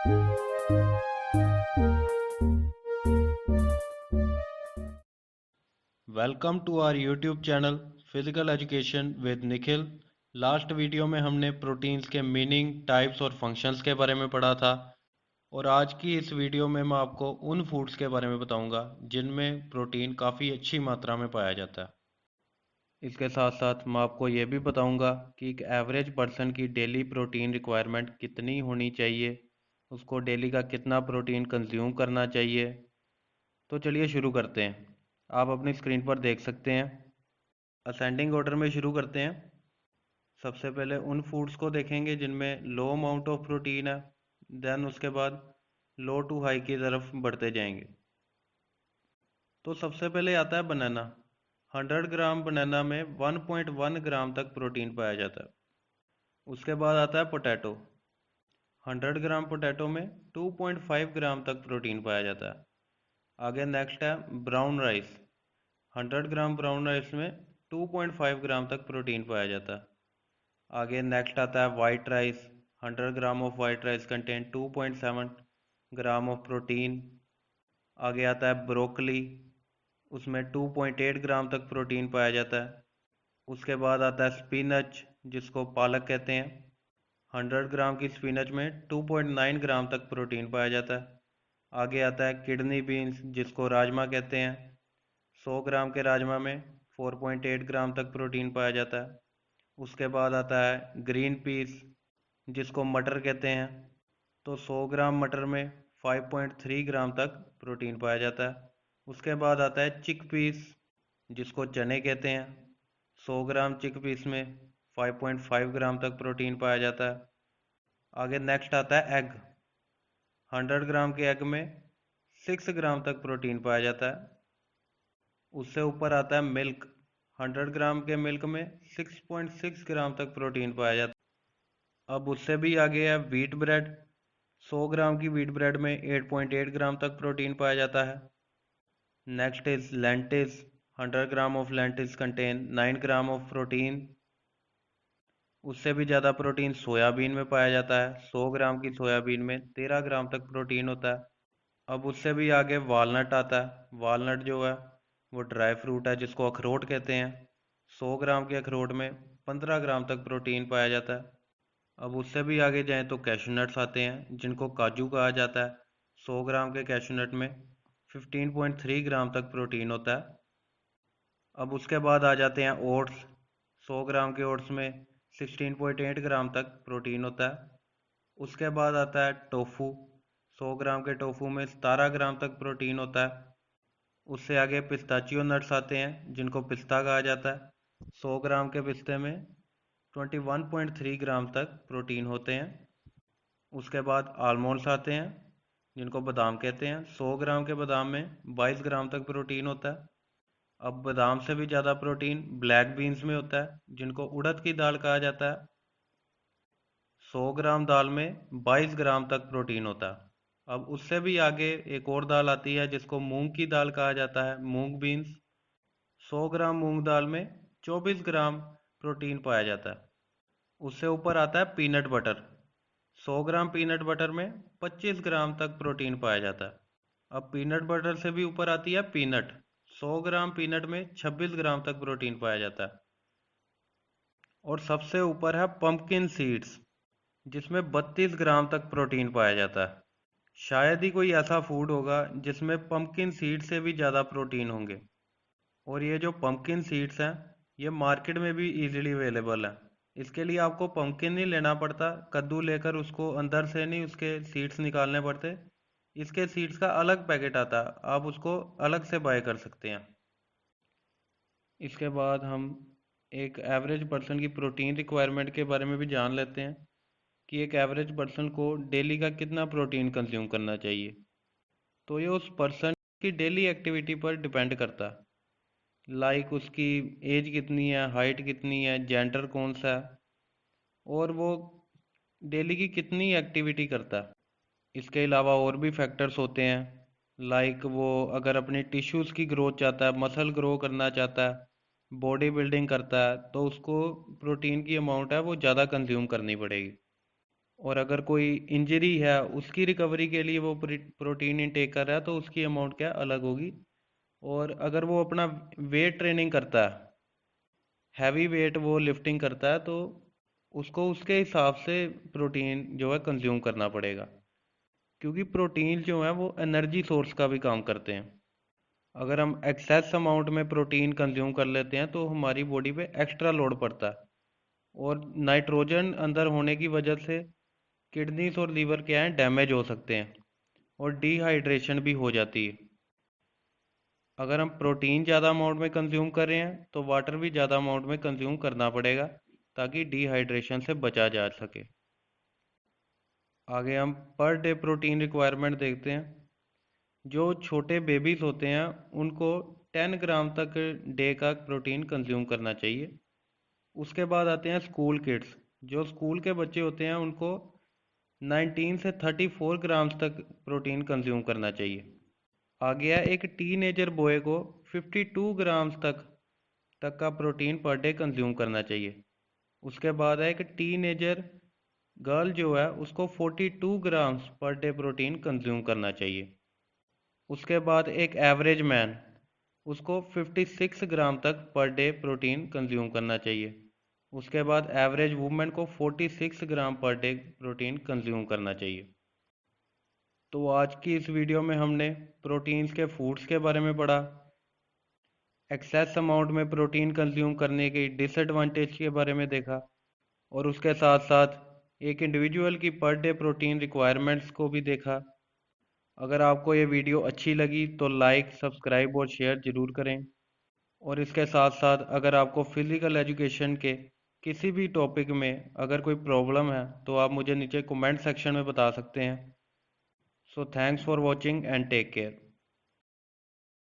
Welcome to our YouTube channel physical education with Nikhil. Last video में हमने proteins के meaning, types और functions के बारे में पढ़ा था, और आज की इस वीडियो में मैं आपको उन फूड्स के बारे में बताऊंगा जिनमें प्रोटीन काफ़ी अच्छी मात्रा में पाया जाता है। इसके साथ साथ मैं आपको ये भी बताऊंगा कि एक एवरेज पर्सन की डेली प्रोटीन रिक्वायरमेंट कितनी होनी चाहिए, उसको डेली का कितना प्रोटीन कंज्यूम करना चाहिए। तो चलिए शुरू करते हैं। आप अपनी स्क्रीन पर देख सकते हैं। असेंडिंग ऑर्डर में शुरू करते हैं। सबसे पहले उन फूड्स को देखेंगे जिनमें लो अमाउंट ऑफ प्रोटीन है, देन उसके बाद लो टू हाई की तरफ बढ़ते जाएंगे। तो सबसे पहले आता है बनाना। 100 ग्राम बनाना में 1.1 ग्राम तक प्रोटीन पाया जाता है। उसके बाद आता है पोटैटो। 100 ग्राम पोटैटो में 2.5 ग्राम तक प्रोटीन पाया जाता है। आगे नेक्स्ट है brown rice. 100 gram brown rice में 2.5 ग्राम तक प्रोटीन पाया जाता है। आगे नेक्स्ट आता है white rice. 100 gram of white rice contain 2.7 gram of protein. आगे आता है ब्रोकली, उसमें 2.8 ग्राम तक प्रोटीन पाया जाता है। उसके बाद आता है स्पिनच, जिसको पालक कहते हैं। 100 ग्राम की स्पिनच में 2.9 ग्राम तक प्रोटीन पाया जाता है। आगे आता है किडनी बीन्स, जिसको राजमा कहते हैं। 100 ग्राम के राजमा में 4.8 ग्राम तक प्रोटीन पाया जाता है। उसके बाद आता है ग्रीन पीस, जिसको मटर कहते हैं। तो 100 ग्राम मटर में 5.3 ग्राम तक प्रोटीन पाया जाता है। उसके बाद आता है चिक पीस, जिसको चने कहते हैं। 100 ग्राम चिक पीस में 5.5 ग्राम तक प्रोटीन पाया जाता है। आगे नेक्स्ट आता है एग। 100 ग्राम के एग में 6 ग्राम तक प्रोटीन पाया जाता है। उससे ऊपर आता है मिल्क। 100 ग्राम के मिल्क में 6.6 ग्राम तक प्रोटीन पाया जाता है। अब उससे भी आगे है व्हीट ब्रेड। 100 ग्राम की व्हीट ब्रेड में 8.8 ग्राम तक प्रोटीन पाया जाता है। Next is lentils. 100 gram of lentils contain 9 gram of protein. उससे भी ज़्यादा प्रोटीन सोयाबीन में पाया जाता है। 100 ग्राम की सोयाबीन में 13 ग्राम तक प्रोटीन होता है। अब उससे भी आगे वालनट आता है। वालनट जो है वो ड्राई फ्रूट है, जिसको अखरोट कहते हैं। 100 ग्राम के अखरोट में 15 ग्राम तक प्रोटीन पाया जाता है। अब उससे भी आगे जाएं तो कैशू नट्स आते हैं, जिनको काजू कहा जाता है। 100 ग्राम के कैशू नट में 15.3 ग्राम तक प्रोटीन होता है। अब उसके बाद आ जाते हैं ओट्स। 100 ग्राम के ओट्स में 16.8 ग्राम तक प्रोटीन होता है। उसके बाद आता है टोफू। 100 ग्राम के टोफू में 17 ग्राम तक प्रोटीन होता है। उससे आगे पिस्ताचियो नट्स आते हैं, जिनको पिस्ता कहा जाता है। 100 ग्राम के पिस्ते में 21.3 ग्राम तक प्रोटीन होते हैं। उसके बाद आलमंड्स आते हैं, जिनको बादाम कहते हैं। 100 ग्राम के बादाम में 22 ग्राम तक प्रोटीन होता है। अब बादाम से भी ज़्यादा प्रोटीन ब्लैक बीन्स में होता है, जिनको उड़द की दाल कहा जाता है। 100 ग्राम दाल में 22 ग्राम तक प्रोटीन होता है। अब उससे भी आगे एक और दाल आती है, जिसको मूंग की दाल कहा जाता है, मूंग बीन्स। 100 ग्राम मूंग दाल में 24 ग्राम प्रोटीन पाया जाता है। उससे ऊपर आता है पीनट बटर। 100 ग्राम पीनट बटर में 25 ग्राम तक प्रोटीन पाया जाता है। अब पीनट बटर से भी ऊपर आती है पीनट। 100 ग्राम पीनट में 26 ग्राम तक प्रोटीन पाया जाता है। और सबसे ऊपर है पंपकिन सीड्स, जिसमें 32 ग्राम तक प्रोटीन पाया जाता है। शायद ही कोई ऐसा फूड होगा जिसमें पंपकिन सीड से भी ज़्यादा प्रोटीन होंगे। और ये जो पंपकिन सीड्स हैं, ये मार्केट में भी इजीली अवेलेबल है। इसके लिए आपको पंपकिन नहीं लेना पड़ता, कद्दू लेकर उसको अंदर से नहीं उसके सीड्स निकालने पड़ते। इसके सीड्स का अलग पैकेट आता है, आप उसको अलग से बाय कर सकते हैं। इसके बाद हम एक एवरेज पर्सन की प्रोटीन रिक्वायरमेंट के बारे में भी जान लेते हैं कि एक एवरेज पर्सन को डेली का कितना प्रोटीन कंज्यूम करना चाहिए। तो ये उस पर्सन की डेली एक्टिविटी पर डिपेंड करता है। लाइक उसकी एज कितनी है, हाइट कितनी है, जेंडर कौन सा है, और वो डेली की कितनी एक्टिविटी करता है। इसके अलावा और भी फैक्टर्स होते हैं, लाइक वो अगर अपनी टिश्यूज़ की ग्रोथ चाहता है, मसल ग्रो करना चाहता है, बॉडी बिल्डिंग करता है, तो उसको प्रोटीन की अमाउंट है वो ज़्यादा कंज्यूम करनी पड़ेगी। और अगर कोई इंजरी है उसकी रिकवरी के लिए वो प्रोटीन इनटेक कर रहा है तो उसकी अमाउंट क्या अलग होगी। और अगर वो अपना वेट ट्रेनिंग करता है, हैवी वेट वो लिफ्टिंग करता है, तो उसको उसके हिसाब से प्रोटीन जो है कंज्यूम करना पड़ेगा, क्योंकि प्रोटीन जो है वो एनर्जी सोर्स का भी काम करते हैं। अगर हम एक्सेस अमाउंट में प्रोटीन कंज्यूम कर लेते हैं तो हमारी बॉडी पे एक्स्ट्रा लोड पड़ता है, और नाइट्रोजन अंदर होने की वजह से किडनीज और लीवर क्या है डैमेज हो सकते हैं, और डिहाइड्रेशन भी हो जाती है। अगर हम प्रोटीन ज़्यादा अमाउंट में कंज्यूम कर रहे हैं तो वाटर भी ज़्यादा अमाउंट में कंज्यूम करना पड़ेगा, ताकि डिहाइड्रेशन से बचा जा सके। आगे हम पर डे प्रोटीन रिक्वायरमेंट देखते हैं। जो छोटे बेबीज़ होते हैं उनको 10 ग्राम तक डे का प्रोटीन कंज्यूम करना चाहिए। उसके बाद आते हैं स्कूल किड्स। जो स्कूल के बच्चे होते हैं उनको 19 से 34 ग्राम्स तक प्रोटीन कंज्यूम करना चाहिए। आ गया एक टीनेजर बॉय को 52 ग्राम्स तक का प्रोटीन पर डे कंज्यूम करना चाहिए। उसके बाद है एक टीनेजर गर्ल जो है उसको 42 grams per day protein consume करना चाहिए। उसके बाद एक एवरेज मैन, उसको 56 ग्राम तक पर डे प्रोटीन कंज्यूम करना चाहिए। उसके बाद एवरेज वुमेन को 46 ग्राम पर डे प्रोटीन कंज्यूम करना चाहिए। तो आज की इस वीडियो में हमने प्रोटीन्स के फूड्स के बारे में पढ़ा, एक्सेस अमाउंट में प्रोटीन कंज्यूम करने की डिसएडवांटेज के बारे में देखा, और उसके साथ साथ एक इंडिविजुअल की पर डे प्रोटीन रिक्वायरमेंट्स को भी देखा। अगर आपको ये वीडियो अच्छी लगी तो लाइक, सब्सक्राइब और शेयर ज़रूर करें। और इसके साथ साथ अगर आपको फिज़िकल एजुकेशन के किसी भी टॉपिक में अगर कोई प्रॉब्लम है तो आप मुझे नीचे कमेंट सेक्शन में बता सकते हैं। So thanks for watching and take care.